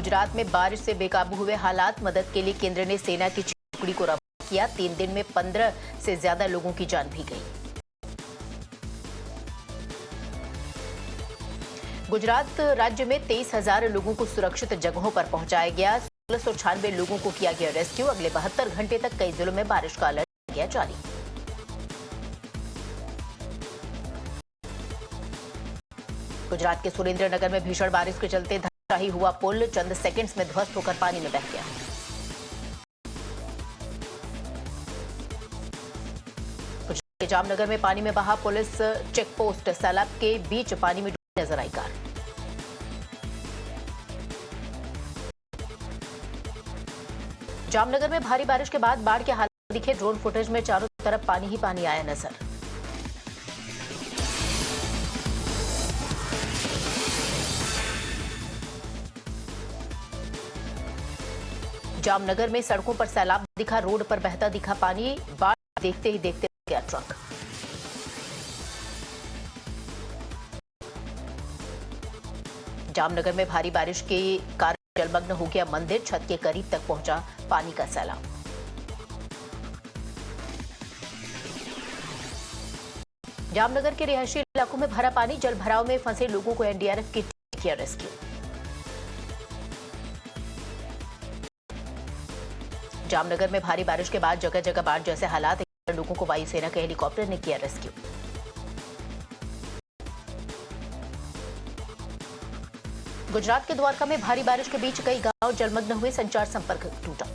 गुजरात में बारिश से बेकाबू हुए हालात, मदद के लिए केंद्र ने सेना की टुकड़ी को रवाना किया। 3 दिन में 15 से ज्यादा लोगों की जान भी गई। गुजरात राज्य में 23,000 लोगों को सुरक्षित जगहों पर पहुंचाया गया। 1696 लोगों को किया गया रेस्क्यू। अगले 72 घंटे तक कई जिलों में बारिश का अलर्ट किया गया जारी। गुजरात के सुरेंद्रनगर में भीषण बारिश के चलते धराशायी हुआ पुल, चंद सेकंड्स में ध्वस्त होकर पानी में बह गया। गुजरात के जामनगर में पानी में बहा पुलिस चेक पोस्ट, सैलाब के बीच पानी में डूबी नजर आई कार। जामनगर में भारी बारिश के बाद बाढ़ के हालात दिखे। ड्रोन फुटेज में चारों तरफ पानी ही पानी आया नजर। जामनगर में सड़कों पर सैलाब दिखा, रोड पर बहता दिखा पानी। बाढ़ देखते ही देखते गया ट्रक। जामनगर में भारी बारिश के कारण जलमग्न हो गया मंदिर, छत के करीब तक पहुंचा पानी का सैलाब। जामनगर के रिहायशी इलाकों में भरा पानी, जल भराव में फंसे लोगों को एनडीआरएफ की टीम किया रेस्क्यू। जामनगर में भारी बारिश के बाद जगह जगह बाढ़ जैसे हालात, लोगों को वायुसेना के हेलीकॉप्टर ने किया रेस्क्यू। गुजरात के द्वारका में भारी बारिश के बीच कई गांव जलमग्न हुए, संचार संपर्क टूटा।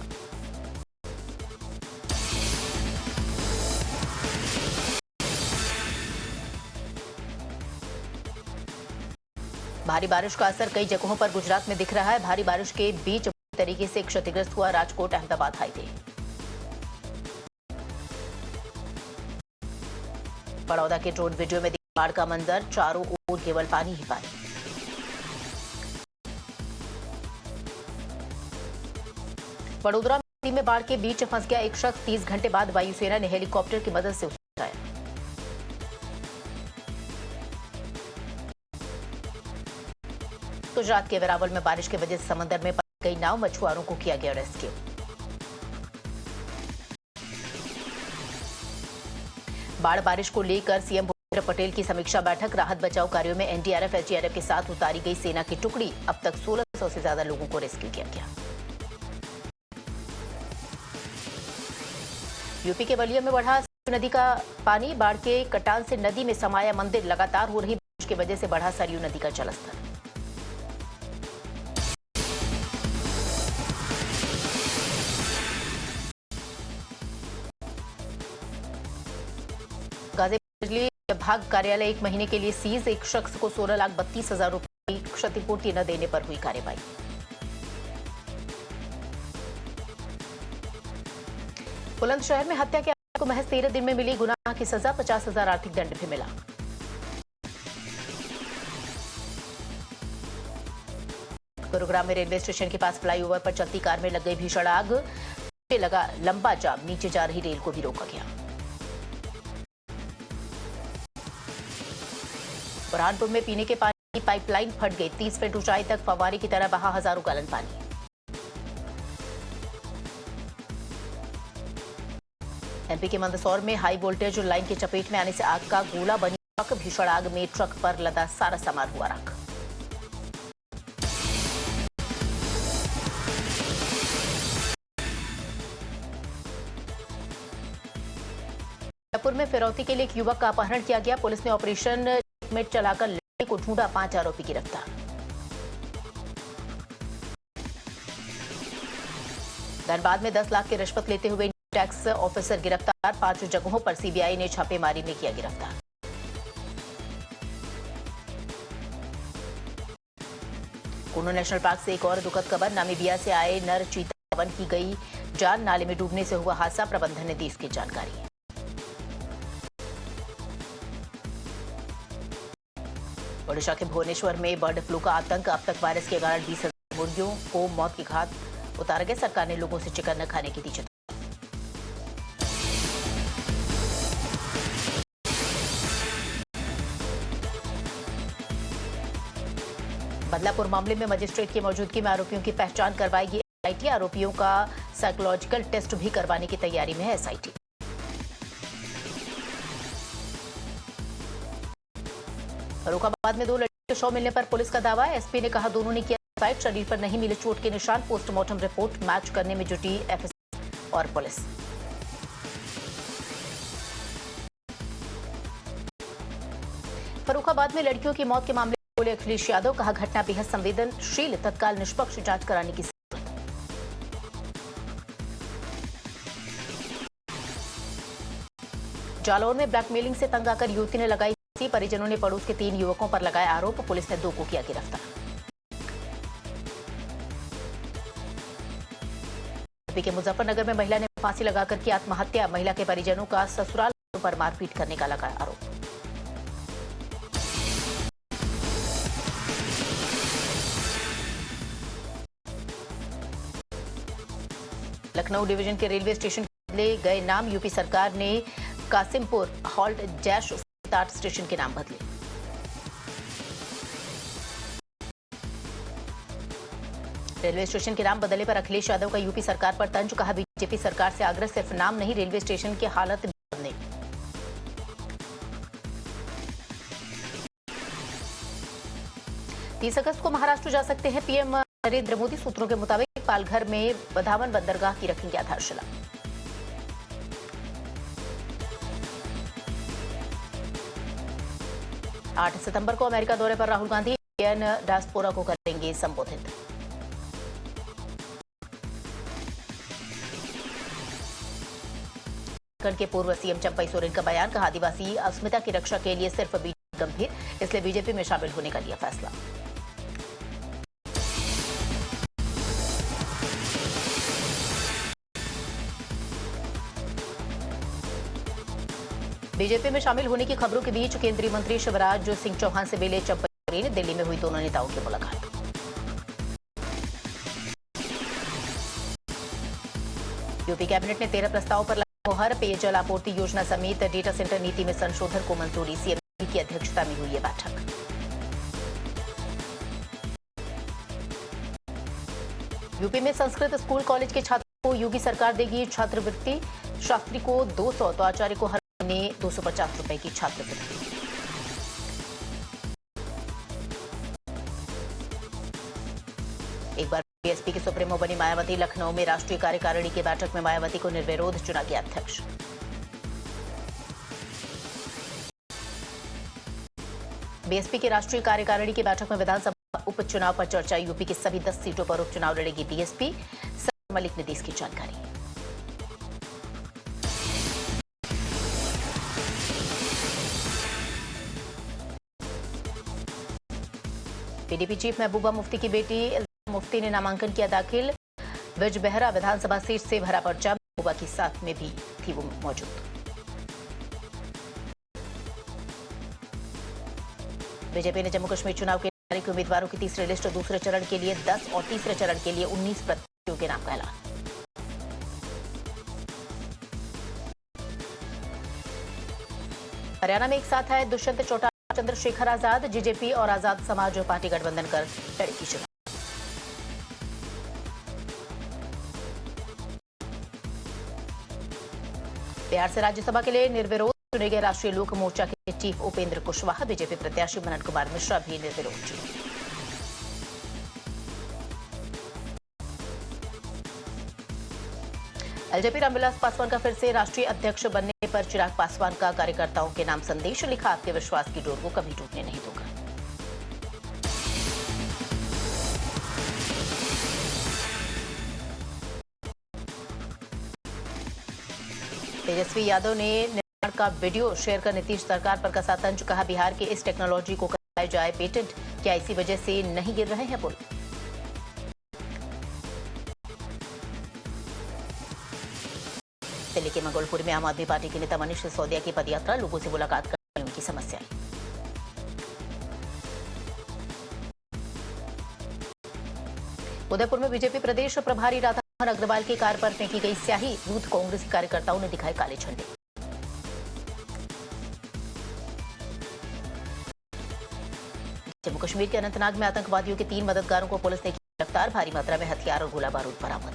भारी बारिश का असर कई जगहों पर गुजरात में दिख रहा है। भारी बारिश के बीच तरीके से क्षतिग्रस्त हुआ राजकोट अहमदाबाद हाईवे। बड़ौदा के ड्रोन वीडियो में दिखा बाढ़ का मंजर, चारों ओर केवल पानी ही पानी। वडोदरा में बाढ़ के बीच फंस गया एक शख्स, 30 घंटे बाद वायुसेना ने हेलीकॉप्टर की मदद से उसे बचाया। गुजरात के वेरावल में बारिश की वजह से समंदर में कई नाव, मछुआरों को किया गया रेस्क्यू। बाढ़ बारिश को लेकर सीएम भूपेंद्र पटेल की समीक्षा बैठक। राहत बचाव कार्यों में एनडीआरएफ, एसडीआरएफ के साथ उतारी गई सेना की टुकड़ी। अब तक 1600 से ज्यादा लोगों को रेस्क्यू किया गया। यूपी के बलिया में बढ़ा सरयू नदी का पानी, बाढ़ के कटान से नदी में समाया मंदिर। लगातार हो रही बारिश की वजह से बढ़ा सरयू नदी का जलस्तर। गाजीपुर बिजली विभाग कार्यालय 1 महीने के लिए सीज। एक शख्स को 16,32,000 रुपए की क्षतिपूर्ति न देने पर हुई कार्रवाई। बुलंदशहर में हत्या के आरोपी को महज 13 दिन में मिली गुनाह की सजा, 50,000 आर्थिक दंड भी मिला। गुरुग्राम में रेलवे स्टेशन के पास फ्लाईओवर पर चलती कार में लग गई भीषण आग, लगा लंबा जाम, नीचे जा रही रेल को भी रोका गया। बुरहानपुर में पीने के पानी की पाइपलाइन फट गई, 30 फीट ऊंचाई तक फव्वारे की तरह बहा हजारों गैलन पानी। एमपी के मंदसौर में हाई वोल्टेज लाइन की चपेट में आने से आग का गोला बनी ट्रक, भीषण आग में ट्रक पर लदा सारा सामान हुआ राख। जयपुर में फिरौती के लिए एक युवक का अपहरण किया गया। पुलिस ने ऑपरेशन में चलाकर लड़के को ढूंढा, 5 आरोपी गिरफ्तार। धनबाद में 10 लाख की रिश्वत लेते हुए टैक्स ऑफिसर गिरफ्तार। 5 जगहों पर सीबीआई ने छापेमारी में किया गिरफ्तार। कुन्नू नेशनल पार्क से एक और दुखद खबर, नामीबिया से आए नर चीता वन की गई जान, नाले में डूबने से हुआ हादसा। प्रबंधन ने दी इसकी जानकारी। ओडिशा के भुवनेश्वर में बर्ड फ्लू का आतंक, अब तक वायरस के कारण 20,000 मुर्गियों को मौत की घाट उतारा गया। सरकार ने लोगों से चिकन न खाने की दी चेतावनी। बदला बदलापुर मामले में मजिस्ट्रेट की मौजूदगी में आरोपियों की पहचान करवाएगी एसआईटी। आरोपियों का साइकोलॉजिकल टेस्ट भी करवाने की तैयारी में है एसआईटी। फर्रुखाबाद में 2 लड़कियों के शव मिलने पर पुलिस का दावा। एसपी ने कहा दोनों ने किया सुसाइड। शरीर पर नहीं मिले चोट के निशान। पोस्टमार्टम रिपोर्ट मैच करने में जुटी एफएसएल और पुलिस। फर्रुखाबाद में लड़कियों की मौत के मामले में बोले अखिलेश यादव। कहा घटना बेहद संवेदनशील, तत्काल निष्पक्ष जांच कराने की जरूरत। जालौर में ब्लैकमेलिंग से तंग आकर युवती ने लगाई फांसी। परिजनों ने पड़ोस के 3 युवकों पर लगाया आरोप। पुलिस ने 2 को किया गिरफ्तार। यूपी के मुजफ्फरनगर में महिला ने फांसी लगाकर की आत्महत्या। महिला के परिजनों का ससुराल पर मारपीट करने का लगाया आरोप। लखनऊ डिवीजन के रेलवे स्टेशन के बदले गए नाम। यूपी सरकार ने कासिमपुर हॉल्ट जैश ताट स्टेशन के नाम बदले। रेलवे स्टेशन के नाम बदलने पर अखिलेश यादव का यूपी सरकार पर तंज। कहा बीजेपी सरकार से आग्रह सिर्फ नाम नहीं, रेलवे स्टेशन की हालत भी बदलने। 30 अगस्त को महाराष्ट्र जा सकते हैं पीएम नरेंद्र मोदी। सूत्रों के मुताबिक पालघर में बधावन बंदरगाह की रखेंगे आधारशिला। आठ सितंबर को अमेरिका दौरे पर राहुल गांधी इंडियन डायस्पोरा को करेंगे संबोधित। उत्तराखंड के पूर्व सीएम चंपई सोरेन का बयान। कहा आदिवासी अस्मिता की रक्षा के लिए सिर्फ बीजेपी गंभीर, इसलिए बीजेपी में शामिल होने का लिया फैसला। बीजेपी में शामिल होने की खबरों के बीच केंद्रीय मंत्री शिवराज सिंह चौहान से मिले चंपई सोरेन। दिल्ली में हुई दोनों नेताओं की मुलाकात। यूपी कैबिनेट ने 13 प्रस्तावों पर लगाई मुहर। पेयजल आपूर्ति योजना समेत डेटा सेंटर नीति में संशोधन को मंजूरी। सीएम की अध्यक्षता में हुई ये बैठक। यूपी में संस्कृत स्कूल कॉलेज के छात्रों को योगी सरकार देगी छात्रवृत्ति। शास्त्री को 200 तो आचार्य को हर महीने 250 रुपए की छात्रवृत्ति। एक बार बीएसपी की सुप्रीमो बनी मायावती। लखनऊ में राष्ट्रीय कार्यकारिणी की बैठक में मायावती को निर्विरोध चुना गया अध्यक्ष। बीएसपी की राष्ट्रीय कार्यकारिणी की बैठक में विधानसभा उपचुनाव पर चर्चा। यूपी की सभी 10 सीटों पर उपचुनाव लड़ेगी बीएसपी। सर मलिक ने दी इसकी जानकारी। पीडीपी चीफ महबूबा मुफ्ती की बेटी मुफ्ती ने नामांकन किया दाखिल। विज बेहरा विधानसभा सीट से भरा पर्चा। महबूबा की साथ में भी थी वो मौजूद। बीजेपी ने जम्मू कश्मीर चुनाव के लिए उम्मीदवारों की तीसरी लिस्ट। दूसरे चरण के लिए 10 और तीसरे चरण के लिए 19 प्रत्याशियों के नाम का ऐलान। हरियाणा में एक साथ आए दुष्यंत चौटाला, चंद्रशेखर आजाद। जेजेपी और आजाद समाज पार्टी गठबंधन कर लड़ेगी चुनाव। बिहार से राज्यसभा के लिए निर्विरोध चुने गए राष्ट्रीय लोक मोर्चा के चीफ उपेंद्र कुशवाहा। बीजेपी प्रत्याशी मनन कुमार मिश्रा भी निर्विरोध चुने। एलजेपी रामविलास पासवान का फिर से राष्ट्रीय अध्यक्ष बनने पर चिराग पासवान का कार्यकर्ताओं के नाम संदेश। लिखा आपके विश्वास की डोर को कभी टूटने नहीं दूंगा। तेजस्वी यादव ने निर्माण का वीडियो शेयर कर नीतीश सरकार पर कसा तंज। कहा बिहार के इस टेक्नोलॉजी को कराया जाए पेटेंट। क्या इसी वजह से नहीं गिर रहे हैं पुल? दिल्ली के मंगोलपुर में आम आदमी पार्टी के नेता मनीष सिसोदिया की पदयात्रा। लोगों से मुलाकात कर उनकी समस्याएं। उदयपुर में बीजेपी प्रदेश प्रभारी राधामोहन अग्रवाल की कार पर फेंकी गई स्याही। यूथ कांग्रेस कार्यकर्ताओं ने दिखाए काले झंडे। जम्मू कश्मीर के अनंतनाग में आतंकवादियों के 3 मददगारों को पुलिस ने की गिरफ्तार। भारी मात्रा में हथियार और गोला बारूद बरामद।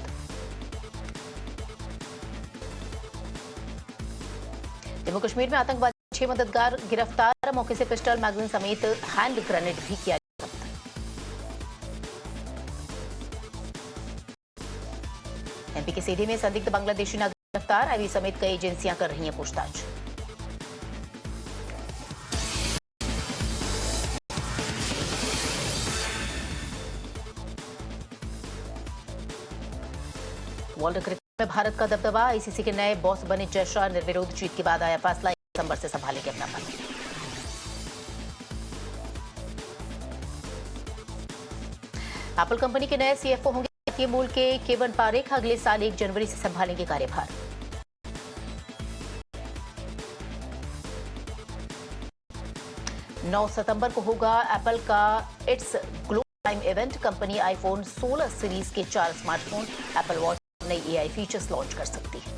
जम्मू कश्मीर में आतंकवादी 6 मददगार गिरफ्तार। मौके से पिस्टल, मैगजीन समेत हैंड ग्रेनेड भी किया जब्त। एमपी के सीधी में संदिग्ध बांग्लादेशी नागरिक गिरफ्तार। आईबी समेत कई एजेंसियां कर रही हैं पूछताछ। वर्ल्ड क्रिकेट में भारत का दबदबा। आईसीसी के नए बॉस बने जयशाह। निर्विरोध जीत के बाद आया फैसला, 1 दिसंबर से संभालेंगे अपना पद। एप्पल कंपनी के नए सीएफओ होंगे भारतीय मूल के केवन पारेख। अगले साल 1 जनवरी से संभालेंगे कार्यभार। नौ सितंबर को होगा एप्पल का it's global time event. Company iPhone 16 series के 4 स्मार्टफोन, एप्पल वॉच नई एआई फीचर्स लॉन्च कर सकती है।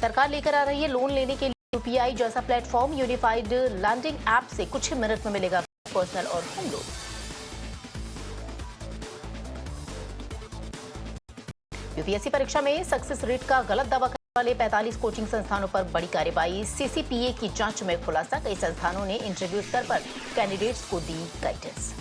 सरकार लेकर आ रही है लोन लेने के लिए यूपीआई जैसा प्लेटफॉर्म। यूनिफाइड लैंडिंग ऐप से कुछ ही मिनट में मिलेगा पर्सनल और होम लोन। यूपीएससी परीक्षा में सक्सेस रेट का गलत दावा करने वाले 45 कोचिंग संस्थानों पर बड़ी कार्रवाई। सीसीपीए की जांच में खुलासा। कई संस्थानों ने इंटरव्यू स्तर पर कैंडिडेट्स को दी गाइडेंस।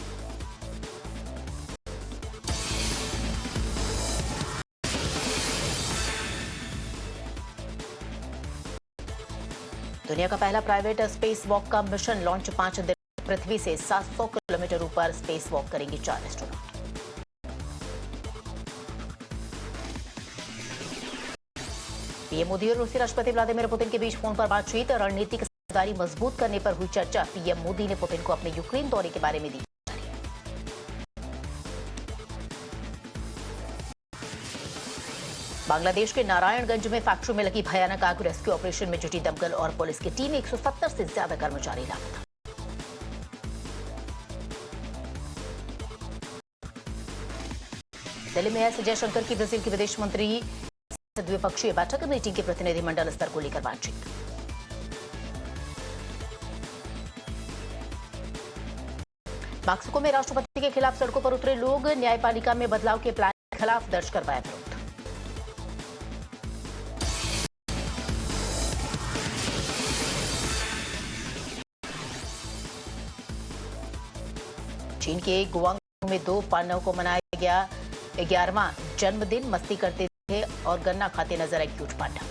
दुनिया का पहला प्राइवेट स्पेस वॉक का मिशन लॉन्च। 5 दिन पृथ्वी से 700 किलोमीटर ऊपर स्पेस वॉक करेंगे 4 एस्ट्रोनॉट। पीएम मोदी और रूसी राष्ट्रपति व्लादिमीर पुतिन के बीच फोन पर बातचीत। रणनीतिक साझेदारी मजबूत करने पर हुई चर्चा। पीएम मोदी ने पुतिन को अपने यूक्रेन दौरे के बारे में दी। बांग्लादेश के नारायणगंज में फैक्ट्री में लगी भयानक आग। रेस्क्यू ऑपरेशन में जुटी दमकल और पुलिस की टीम। 170 से ज्यादा कर्मचारी लापता। दिल्ली में एस जयशंकर की ब्राजील के विदेश मंत्री द्विपक्षीय बैठक। मीटिंग के प्रतिनिधिमंडल स्तर को लेकर बातचीत। मैक्सिको में राष्ट्रपति के खिलाफ सड़कों पर उतरे लोग। न्यायपालिका में बदलाव के प्लान के खिलाफ दर्ज करवाया विरोध। चीन के गुआंगडू में 2 पांडवों को मनाया गया 11वां जन्मदिन। मस्ती करते थे और गन्ना खाते नजर आए क्यूट पांडा।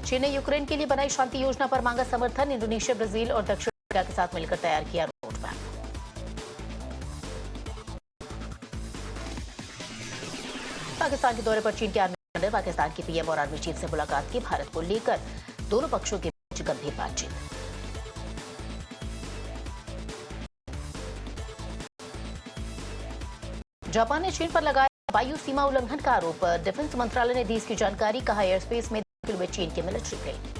चीन ने यूक्रेन के लिए बनाई शांति योजना पर मांगा समर्थन। इंडोनेशिया, ब्राजील और दक्षिण अफ्रीका के साथ मिलकर तैयार किया रोड मैप। पाकिस्तान के दौरे पर चीन के आर्मी कमांडर। पाकिस्तान की पीएम और आर्मी चीफ से मुलाकात की। भारत को लेकर दोनों पक्षों के बीच गंभीर बातचीत। जापान ने चीन पर लगाया वायु सीमा उल्लंघन का आरोप। डिफेंस मंत्रालय ने दी इसकी जानकारी। कहा एयर स्पेस में दाखिल हुए चीन के मिलिट्री प्लेन।